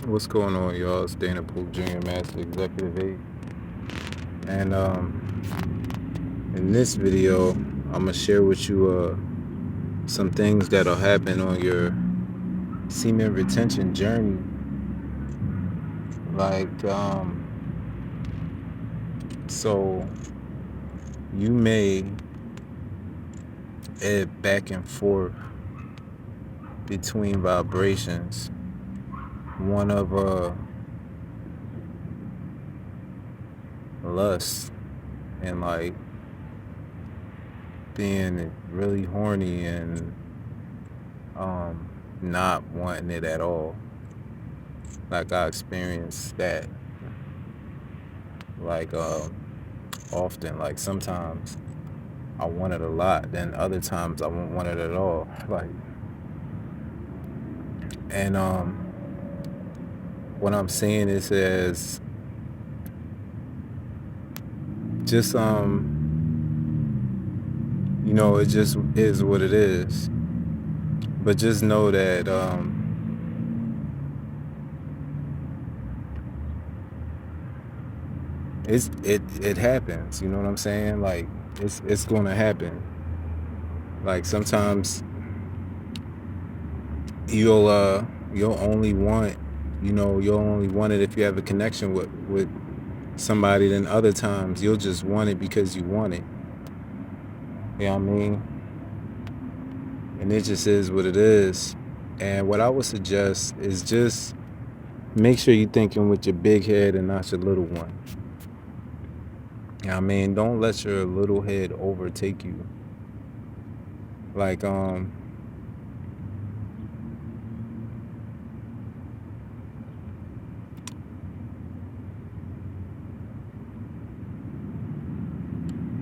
What's going on, y'all? It's Dana Poole Jr., Master Executive 8. And in this video, I'm going to share with you some things that'll happen on your semen retention journey. Like, so you may ebb back and forth between vibrations. One of lust and like being really horny and not wanting it at all. Like I experienced that like often. Like sometimes I want it a lot, then other times I won't want it at all. Like, and what I'm saying is as just you know, it just is what it is. But just know that it happens, you know what I'm saying? Like it's gonna happen. Like sometimes you'll only want, you'll only want it if you have a connection with somebody. Then other times you'll just want it because you want it. You know what I mean? And it just is what it is. And what I would suggest is just make sure you're thinking with your big head and not your little one. You know what I mean? Don't let your little head overtake you. Like,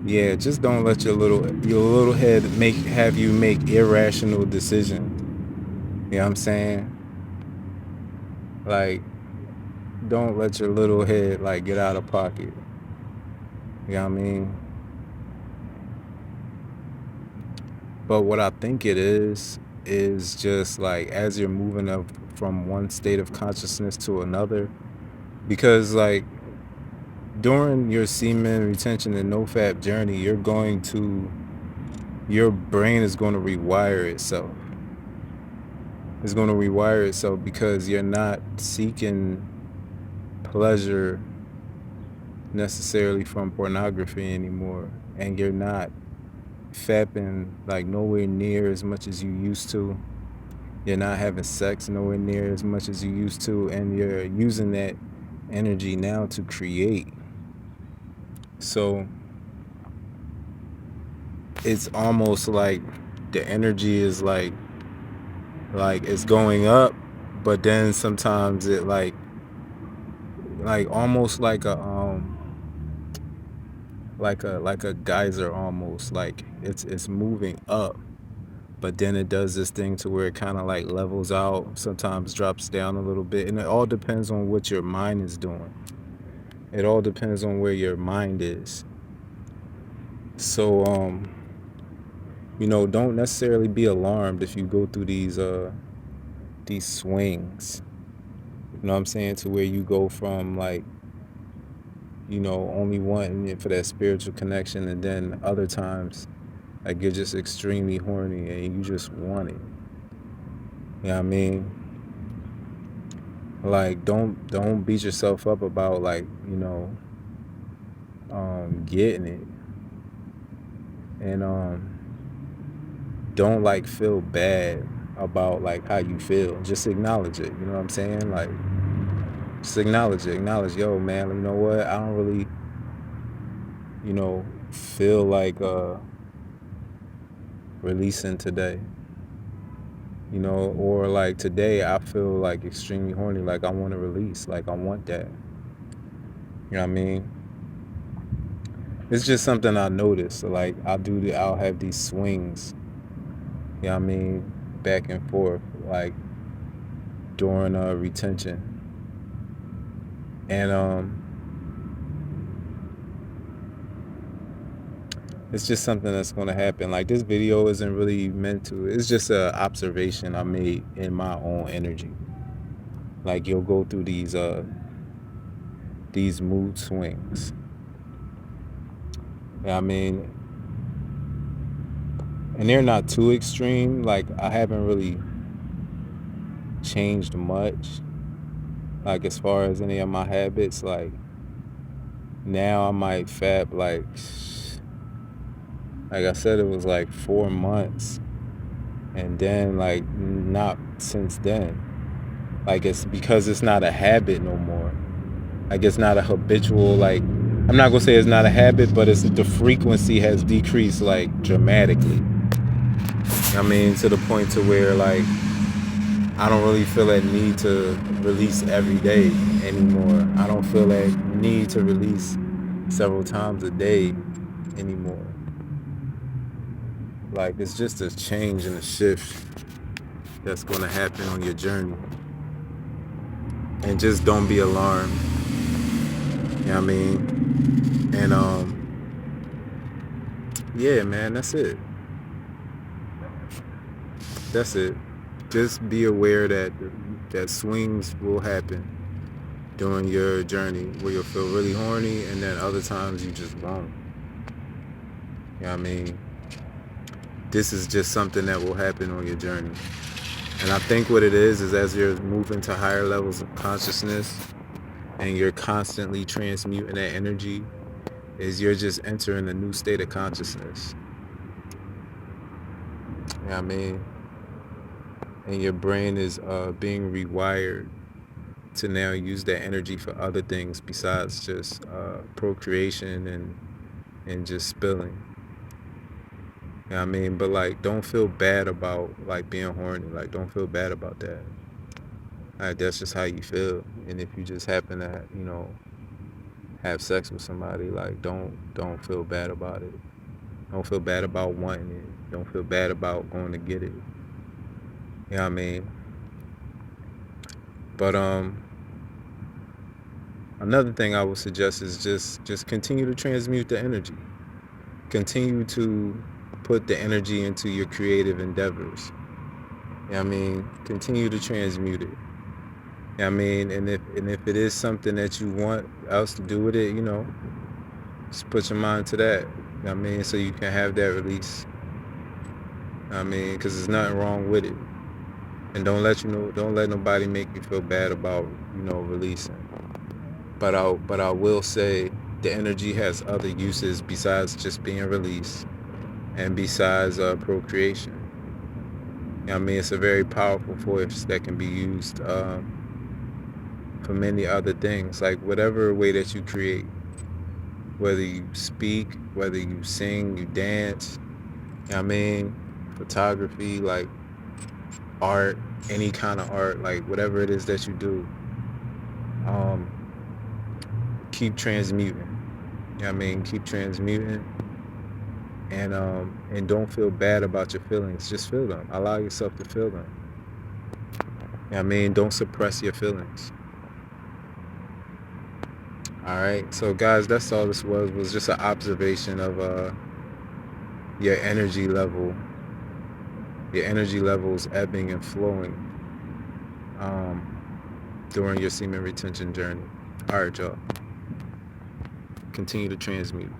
yeah, just don't let your little head have you make irrational decisions. You know what I'm saying? Like, don't let your little head like get out of pocket. You know what I mean? But what I think it is just like as you're moving up from one state of consciousness to another, because like during your semen retention and no-fap journey, your brain is going to rewire itself. It's going to rewire itself because you're not seeking pleasure necessarily from pornography anymore, and you're not fapping like nowhere near as much as you used to. You're not having sex nowhere near as much as you used to, and you're using that energy now to create. So it's almost like the energy is like it's going up, but then sometimes it like almost like a geyser, almost like it's moving up, but then it does this thing to where it kind of like levels out, sometimes drops down a little bit, and it all depends on what your mind is doing. It all depends on where your mind is. So don't necessarily be alarmed if you go through these swings. You know what I'm saying? To where you go from like, only wanting it for that spiritual connection, and then other times like you're just extremely horny and you just want it. You know what I mean? Like don't beat yourself up about like, getting it. And don't like feel bad about like how you feel. Just acknowledge it. You know what I'm saying? Like just acknowledge it. Acknowledge, yo man, you know what? I don't really, feel like releasing today. Or like today I feel like extremely horny, like I want to release, like I want that. You know what I mean? It's just something I noticed. Like I'll have these swings, you know what I mean, back and forth, like during retention. And it's just something that's going to happen. Like this video isn't really meant to, it's just an observation I made in my own energy. Like you'll go through these mood swings. I mean, and they're not too extreme. Like I haven't really changed much. Like as far as any of my habits, like now I might fab like I said, it was like 4 months, and then like not since then. Like it's because it's not a habit no more. Like it's not a habitual, like I'm not gonna say it's not a habit, but it's the frequency has decreased like dramatically. I mean, to the point to where like I don't really feel that need to release every day anymore. I don't feel that need to release several times a day anymore. Like it's just a change and a shift that's gonna happen on your journey. And just don't be alarmed. You know what I mean? And yeah, man, that's it. That's it. Just be aware that swings will happen during your journey where you'll feel really horny, and then other times you just won't. You know what I mean? This is just something that will happen on your journey. And I think what it is as you're moving to higher levels of consciousness and you're constantly transmuting that energy, is you're just entering a new state of consciousness. You know what I mean? And your brain is being rewired to now use that energy for other things besides just procreation and just spilling. You know what I mean? But like, don't feel bad about like being horny. Like, don't feel bad about that. Like, that's just how you feel. And if you just happen to, have sex with somebody, like, don't feel bad about it. Don't feel bad about wanting it. Don't feel bad about going to get it. You know what I mean? But another thing I would suggest is just continue to transmute the energy. Continue to put the energy into your creative endeavors. You know what I mean? Continue to transmute it. You know what I mean? And if it is something that you want else to do with it, just put your mind to that. You know what I mean? So you can have that release. You know what I mean? Because there's nothing wrong with it. And don't let nobody make you feel bad about, releasing. But I will say the energy has other uses besides just being released and besides procreation. You know what I mean? It's a very powerful force that can be used for many other things, like whatever way that you create, whether you speak, whether you sing, you dance, you know what I mean? Photography, like art, any kind of art, like whatever it is that you do, keep transmuting. You know what I mean? Keep transmuting, and don't feel bad about your feelings. Just feel them. Allow yourself to feel them. You know what I mean? Don't suppress your feelings. All right. So guys, that's all this was just an observation of your energy level. Your energy levels ebbing and flowing during your semen retention journey. All right, y'all. Continue to transmute.